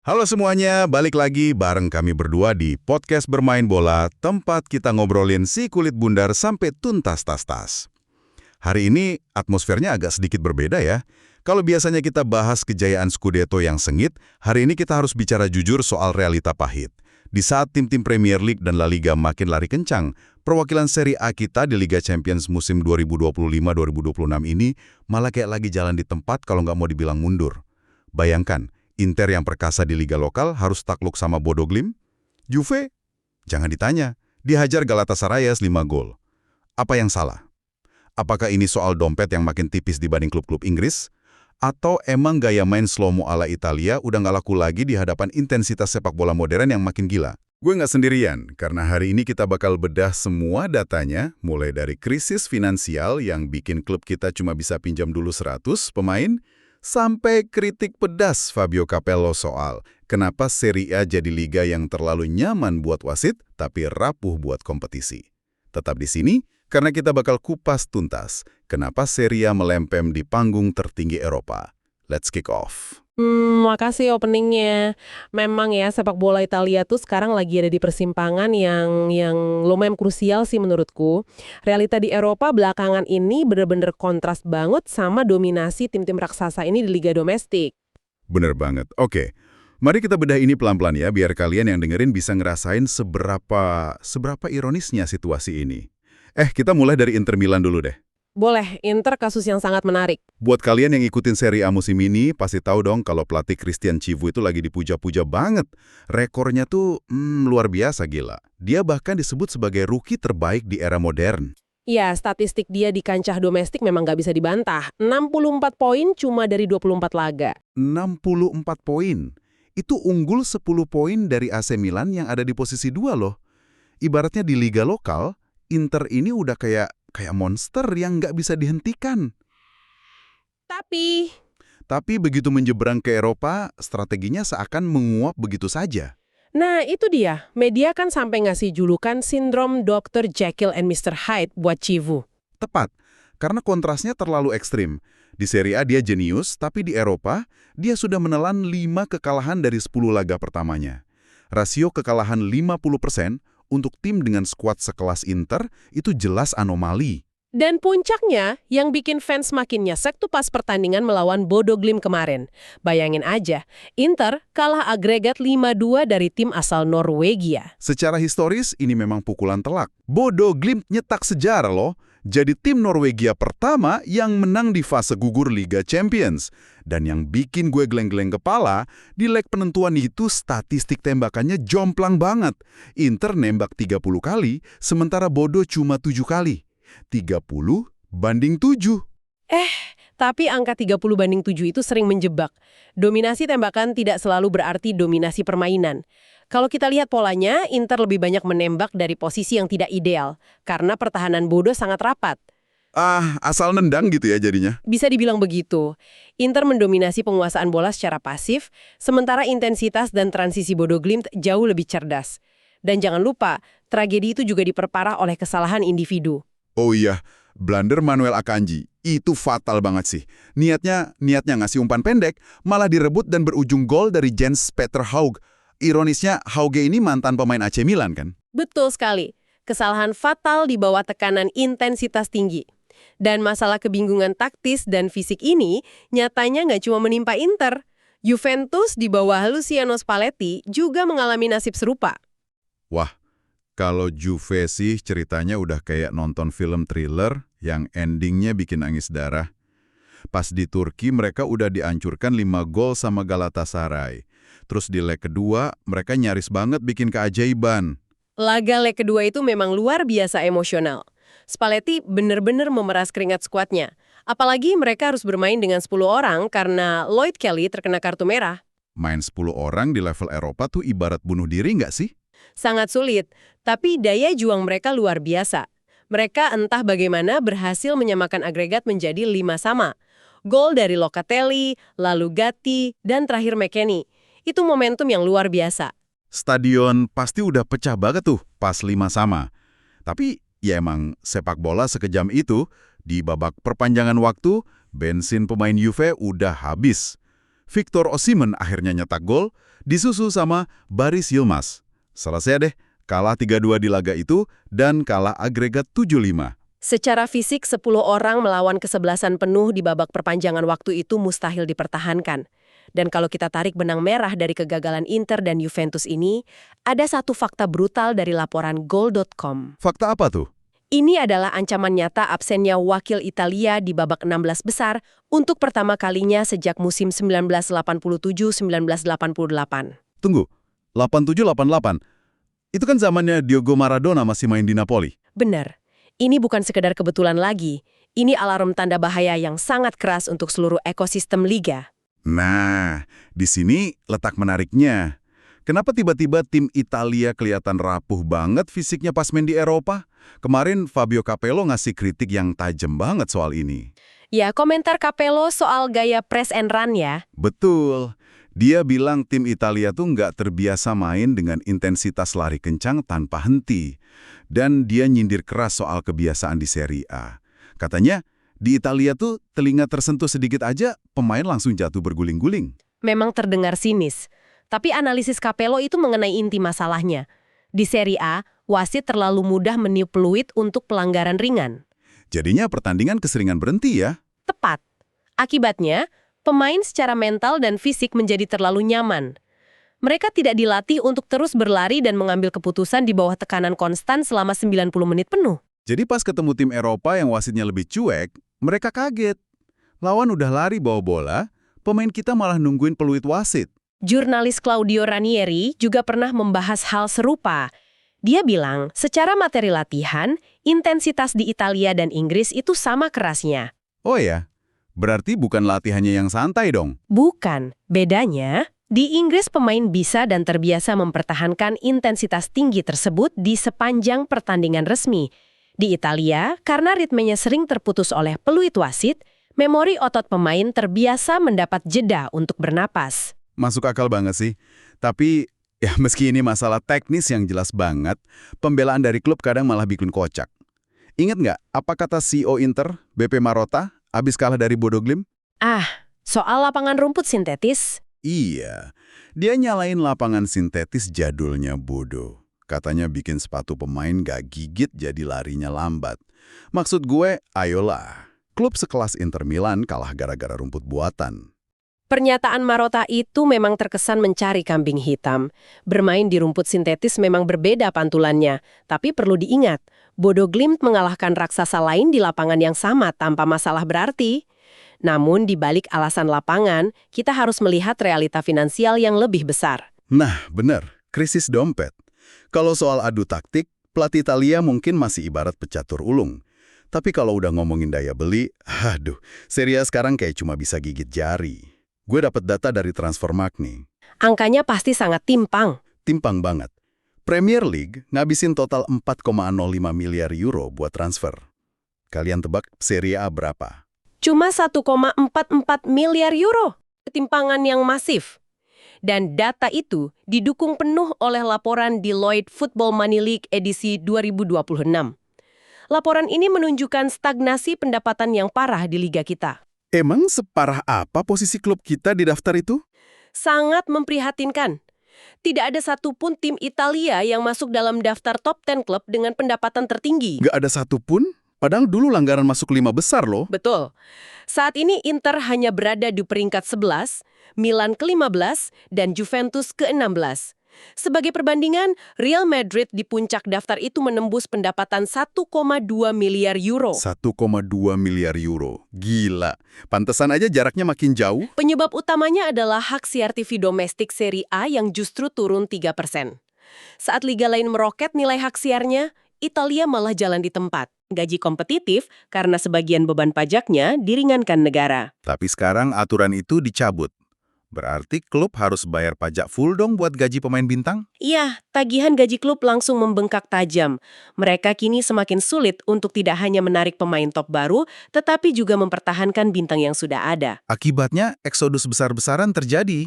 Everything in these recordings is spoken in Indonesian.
Halo semuanya, balik lagi bareng kami berdua di Podcast Bermain Bola, tempat kita ngobrolin si kulit bundar sampai tuntas tas-tas. Hari ini atmosfernya agak sedikit berbeda ya. Kalau biasanya kita bahas kejayaan Scudetto yang sengit, hari ini kita harus bicara jujur soal realita pahit. Di saat tim-tim Premier League dan La Liga makin lari kencang, perwakilan Serie A kita di Liga Champions musim 2025-2026 ini malah kayak lagi jalan di tempat kalau nggak mau dibilang mundur. Bayangkan, Inter yang perkasa di liga lokal harus takluk sama Bodo Glimt? Juve? Jangan ditanya, dihajar Galatasaray 5 gol. Apa yang salah? Apakah ini soal dompet yang makin tipis dibanding klub-klub Inggris? Atau emang gaya main slow-mo ala Italia udah nggak laku lagi di hadapan intensitas sepak bola modern yang makin gila? Gue nggak sendirian, karena hari ini kita bakal bedah semua datanya, mulai dari krisis finansial yang bikin klub kita cuma bisa pinjam dulu 100 pemain, sampai kritik pedas Fabio Capello soal kenapa Serie A jadi liga yang terlalu nyaman buat wasit tapi rapuh buat kompetisi. Tetap di sini karena kita bakal kupas tuntas kenapa Serie A melempem di panggung tertinggi Eropa. Let's kick off. Makasih openingnya. Memang ya sepak bola Italia tuh sekarang lagi ada di persimpangan yang lumayan krusial sih menurutku. Realita di Eropa belakangan ini bener-bener kontras banget sama dominasi tim-tim raksasa ini di liga domestik. Bener banget. Oke, mari kita bedah ini pelan-pelan ya, biar kalian yang dengerin bisa ngerasain seberapa ironisnya situasi ini. Kita mulai dari Inter Milan dulu deh. Boleh, Inter kasus yang sangat menarik. Buat kalian yang ikutin Serie A musim ini, pasti tahu dong kalau pelatih Christian Chivu itu lagi dipuja-puja banget. Rekornya tuh luar biasa gila. Dia bahkan disebut sebagai rookie terbaik di era modern. Ya, statistik dia di kancah domestik memang nggak bisa dibantah. 64 poin cuma dari 24 laga. 64 poin. Itu unggul 10 poin dari AC Milan yang ada di posisi 2 loh. Ibaratnya di liga lokal, Inter ini udah kayak monster yang nggak bisa dihentikan. Tapi begitu menyeberang ke Eropa, strateginya seakan menguap begitu saja. Nah, itu dia. Media kan sampai ngasih julukan sindrom Dr. Jekyll and Mr. Hyde buat Chivu. Tepat, karena kontrasnya terlalu ekstrim. Di Serie A dia jenius, tapi di Eropa, dia sudah menelan 5 kekalahan dari 10 laga pertamanya. Rasio kekalahan 50% untuk tim dengan skuad sekelas Inter itu jelas anomali. Dan puncaknya, yang bikin fans makin nyesek tuh pas pertandingan melawan Bodo Glimt kemarin. Bayangin aja, Inter kalah agregat 5-2 dari tim asal Norwegia. Secara historis, ini memang pukulan telak. Bodo Glimt nyetak sejarah loh. Jadi tim Norwegia pertama yang menang di fase gugur Liga Champions. Dan yang bikin gue geleng-geleng kepala, di leg penentuan itu statistik tembakannya jomplang banget. Inter nembak 30 kali, sementara Bodo cuma 7 kali. 30 banding 7. Tapi angka 30-7 itu sering menjebak. Dominasi tembakan tidak selalu berarti dominasi permainan. Kalau kita lihat polanya, Inter lebih banyak menembak dari posisi yang tidak ideal, karena pertahanan Bodo sangat rapat. Asal nendang gitu ya jadinya. Bisa dibilang begitu. Inter mendominasi penguasaan bola secara pasif, sementara intensitas dan transisi Bodo Glimt jauh lebih cerdas. Dan jangan lupa, tragedi itu juga diperparah oleh kesalahan individu. Oh iya, blunder Manuel Akanji. Itu fatal banget sih. Niatnya ngasih umpan pendek, malah direbut dan berujung gol dari Jens Peter Hauge. Ironisnya, Hauge ini mantan pemain AC Milan kan? Betul sekali. Kesalahan fatal di bawah tekanan intensitas tinggi. Dan masalah kebingungan taktis dan fisik ini nyatanya nggak cuma menimpa Inter. Juventus di bawah Luciano Spalletti juga mengalami nasib serupa. Wah, kalau Juve sih ceritanya udah kayak nonton film thriller yang endingnya bikin nangis darah. Pas di Turki mereka udah dihancurkan 5 gol sama Galatasaray. Terus di leg kedua mereka nyaris banget bikin keajaiban. Laga leg kedua itu memang luar biasa emosional. Spalletti benar-benar memeras keringat skuadnya. Apalagi mereka harus bermain dengan 10 orang karena Lloyd Kelly terkena kartu merah. Main 10 orang di level Eropa tuh ibarat bunuh diri nggak sih? Sangat sulit, tapi daya juang mereka luar biasa. Mereka entah bagaimana berhasil menyamakan agregat menjadi 5-5. Gol dari Locatelli, lalu Gatti, dan terakhir McKennie. Itu momentum yang luar biasa. Stadion pasti udah pecah banget tuh pas 5-5. Tapi ya emang sepak bola sekejam itu, di babak perpanjangan waktu, bensin pemain Juve udah habis. Victor Osimhen akhirnya nyetak gol, disusul sama Baris Yilmaz. Selesai deh, kalah 3-2 di laga itu dan kalah agregat 7-5. Secara fisik, 10 orang melawan kesebelasan penuh di babak perpanjangan waktu itu mustahil dipertahankan. Dan kalau kita tarik benang merah dari kegagalan Inter dan Juventus ini, ada satu fakta brutal dari laporan Goal.com. Fakta apa tuh? Ini adalah ancaman nyata absennya wakil Italia di babak 16 besar untuk pertama kalinya sejak musim 1987-1988. Tunggu, 87-88. Itu kan zamannya Diogo Maradona masih main di Napoli. Benar. Ini bukan sekedar kebetulan lagi. Ini alarm tanda bahaya yang sangat keras untuk seluruh ekosistem liga. Nah, di sini letak menariknya. Kenapa tiba-tiba tim Italia kelihatan rapuh banget fisiknya pas main di Eropa? Kemarin Fabio Capello ngasih kritik yang tajam banget soal ini. Ya, komentar Capello soal gaya press and run ya. Betul. Dia bilang tim Italia tuh nggak terbiasa main dengan intensitas lari kencang tanpa henti. Dan dia nyindir keras soal kebiasaan di Serie A. Katanya, di Italia tuh telinga tersentuh sedikit aja, pemain langsung jatuh berguling-guling. Memang terdengar sinis. Tapi analisis Capello itu mengenai inti masalahnya. Di Serie A, wasit terlalu mudah meniup peluit untuk pelanggaran ringan. Jadinya pertandingan keseringan berhenti ya. Tepat. Akibatnya, pemain secara mental dan fisik menjadi terlalu nyaman. Mereka tidak dilatih untuk terus berlari dan mengambil keputusan di bawah tekanan konstan selama 90 menit penuh. Jadi pas ketemu tim Eropa yang wasitnya lebih cuek, mereka kaget. Lawan udah lari bawa bola, pemain kita malah nungguin peluit wasit. Jurnalis Claudio Ranieri juga pernah membahas hal serupa. Dia bilang, secara materi latihan, intensitas di Italia dan Inggris itu sama kerasnya. Oh ya, berarti bukan latihannya yang santai dong? Bukan. Bedanya, di Inggris pemain bisa dan terbiasa mempertahankan intensitas tinggi tersebut di sepanjang pertandingan resmi. Di Italia, karena ritmenya sering terputus oleh peluit wasit, memori otot pemain terbiasa mendapat jeda untuk bernapas. Masuk akal banget sih. Tapi, ya meski ini masalah teknis yang jelas banget, pembelaan dari klub kadang malah bikin kocak. Ingat nggak apa kata CEO Inter, BP Marotta, abis kalah dari Bodo Glimt? Soal lapangan rumput sintetis? Iya, dia nyalain lapangan sintetis jadulnya Bodo. Katanya bikin sepatu pemain gak gigit jadi larinya lambat. Maksud gue, ayolah. Klub sekelas Inter Milan kalah gara-gara rumput buatan. Pernyataan Marotta itu memang terkesan mencari kambing hitam. Bermain di rumput sintetis memang berbeda pantulannya. Tapi perlu diingat, Bodo Glimt mengalahkan raksasa lain di lapangan yang sama tanpa masalah berarti. Namun di balik alasan lapangan, kita harus melihat realita finansial yang lebih besar. Nah, bener. Krisis dompet. Kalau soal adu taktik, pelatih Italia mungkin masih ibarat pecatur ulung. Tapi kalau udah ngomongin daya beli, Serie A sekarang kayak cuma bisa gigit jari. Gue dapat data dari Transfermarkt nih. Angkanya pasti sangat timpang. Timpang banget. Premier League ngabisin total 4,05 miliar euro buat transfer. Kalian tebak Serie A berapa? Cuma 1,44 miliar euro. Ketimpangan yang masif. Dan data itu didukung penuh oleh laporan Deloitte Football Money League edisi 2026. Laporan ini menunjukkan stagnasi pendapatan yang parah di liga kita. Emang separah apa posisi klub kita di daftar itu? Sangat memprihatinkan. Tidak ada satupun tim Italia yang masuk dalam daftar top 10 klub dengan pendapatan tertinggi. Nggak ada satupun? Padahal dulu langgaran masuk 5 besar loh. Betul. Saat ini Inter hanya berada di peringkat 11, Milan ke-15, dan Juventus ke-16. Sebagai perbandingan, Real Madrid di puncak daftar itu menembus pendapatan 1,2 miliar euro. 1,2 miliar euro. Gila. Pantesan aja jaraknya makin jauh. Penyebab utamanya adalah hak siar TV domestik Serie A yang justru turun 3%. Saat liga lain meroket nilai hak siarnya, Italia malah jalan di tempat. Gaji kompetitif karena sebagian beban pajaknya diringankan negara. Tapi sekarang aturan itu dicabut. Berarti klub harus bayar pajak full dong buat gaji pemain bintang? Iya, tagihan gaji klub langsung membengkak tajam. Mereka kini semakin sulit untuk tidak hanya menarik pemain top baru, tetapi juga mempertahankan bintang yang sudah ada. Akibatnya, eksodus besar-besaran terjadi.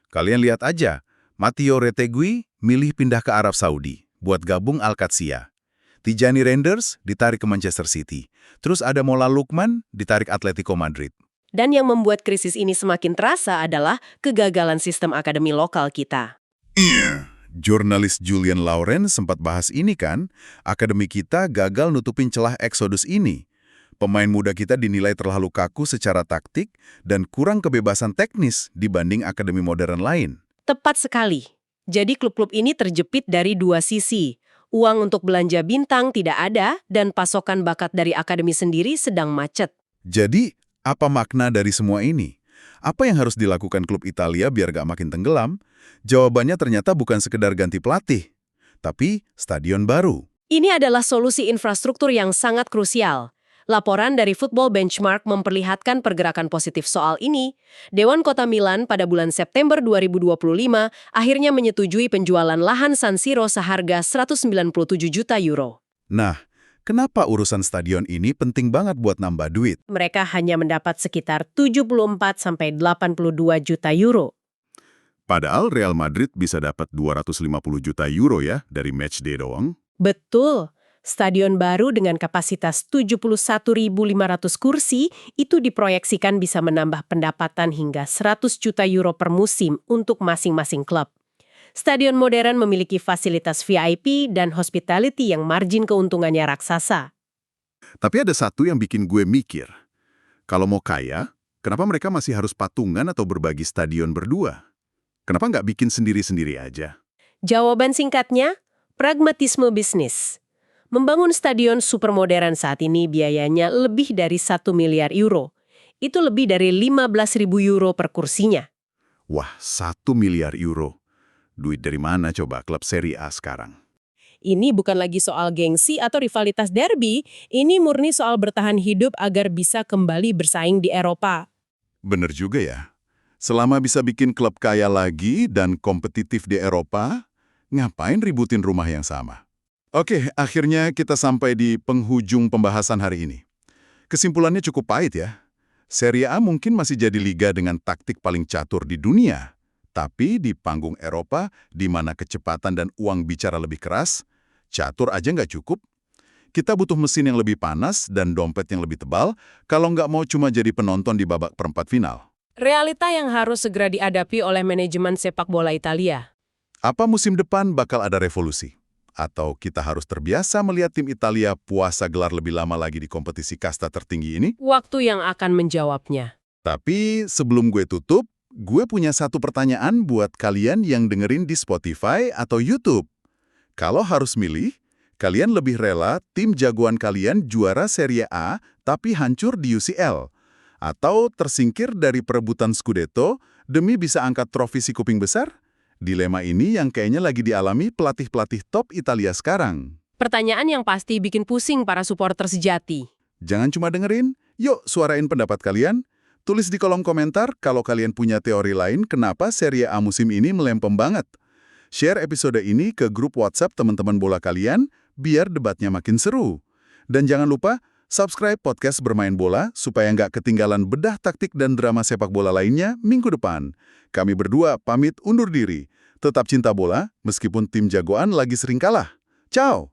Kalian lihat aja, Matteo Retegui milih pindah ke Arab Saudi buat gabung Al-Qadsiya. Tijani Reinders ditarik ke Manchester City. Terus ada Mola Lukman ditarik Atletico Madrid. Dan yang membuat krisis ini semakin terasa adalah kegagalan sistem akademi lokal kita. Jurnalis Julian Lauren sempat bahas ini kan, akademi kita gagal nutupin celah eksodus ini. Pemain muda kita dinilai terlalu kaku secara taktik dan kurang kebebasan teknis dibanding akademi modern lain. Tepat sekali. Jadi klub-klub ini terjepit dari dua sisi. Uang untuk belanja bintang tidak ada dan pasokan bakat dari akademi sendiri sedang macet. Jadi, apa makna dari semua ini? Apa yang harus dilakukan klub Italia biar gak makin tenggelam? Jawabannya ternyata bukan sekedar ganti pelatih, tapi stadion baru. Ini adalah solusi infrastruktur yang sangat krusial. Laporan dari Football Benchmark memperlihatkan pergerakan positif soal ini. Dewan Kota Milan pada bulan September 2025 akhirnya menyetujui penjualan lahan San Siro seharga 197 juta euro. Nah, kenapa urusan stadion ini penting banget buat nambah duit? Mereka hanya mendapat sekitar 74-82 juta euro. Padahal Real Madrid bisa dapat 250 juta euro ya dari matchday doang. Betul. Stadion baru dengan kapasitas 71.500 kursi itu diproyeksikan bisa menambah pendapatan hingga 100 juta euro per musim untuk masing-masing klub. Stadion modern memiliki fasilitas VIP dan hospitality yang margin keuntungannya raksasa. Tapi ada satu yang bikin gue mikir. Kalau mau kaya, kenapa mereka masih harus patungan atau berbagi stadion berdua? Kenapa nggak bikin sendiri-sendiri aja? Jawaban singkatnya, pragmatisme bisnis. Membangun stadion supermodern saat ini biayanya lebih dari 1 miliar euro. Itu lebih dari 15.000 euro per kursinya. Wah, 1 miliar euro. Duit dari mana coba klub Serie A sekarang? Ini bukan lagi soal gengsi atau rivalitas derby, ini murni soal bertahan hidup agar bisa kembali bersaing di Eropa. Bener juga ya. Selama bisa bikin klub kaya lagi dan kompetitif di Eropa, ngapain ributin rumah yang sama? Oke, akhirnya kita sampai di penghujung pembahasan hari ini. Kesimpulannya cukup pahit ya. Serie A mungkin masih jadi liga dengan taktik paling catur di dunia. Tapi di panggung Eropa, di mana kecepatan dan uang bicara lebih keras, catur aja nggak cukup. Kita butuh mesin yang lebih panas dan dompet yang lebih tebal kalau nggak mau cuma jadi penonton di babak perempat final. Realita yang harus segera dihadapi oleh manajemen sepak bola Italia. Apa musim depan bakal ada revolusi? Atau kita harus terbiasa melihat tim Italia puasa gelar lebih lama lagi di kompetisi kasta tertinggi ini? Waktu yang akan menjawabnya. Tapi sebelum gue tutup, gue punya satu pertanyaan buat kalian yang dengerin di Spotify atau YouTube. Kalau harus milih, kalian lebih rela tim jagoan kalian juara Serie A tapi hancur di UCL? Atau tersingkir dari perebutan Scudetto demi bisa angkat trofi si kuping besar? Dilema ini yang kayaknya lagi dialami pelatih-pelatih top Italia sekarang. Pertanyaan yang pasti bikin pusing para supporter sejati. Jangan cuma dengerin, yuk suarain pendapat kalian. Tulis di kolom komentar kalau kalian punya teori lain kenapa Serie A musim ini melempem banget. Share episode ini ke grup WhatsApp teman-teman bola kalian, biar debatnya makin seru. Dan jangan lupa, subscribe podcast Bermain Bola supaya nggak ketinggalan bedah taktik dan drama sepak bola lainnya minggu depan. Kami berdua pamit undur diri. Tetap cinta bola, meskipun tim jagoan lagi sering kalah. Ciao!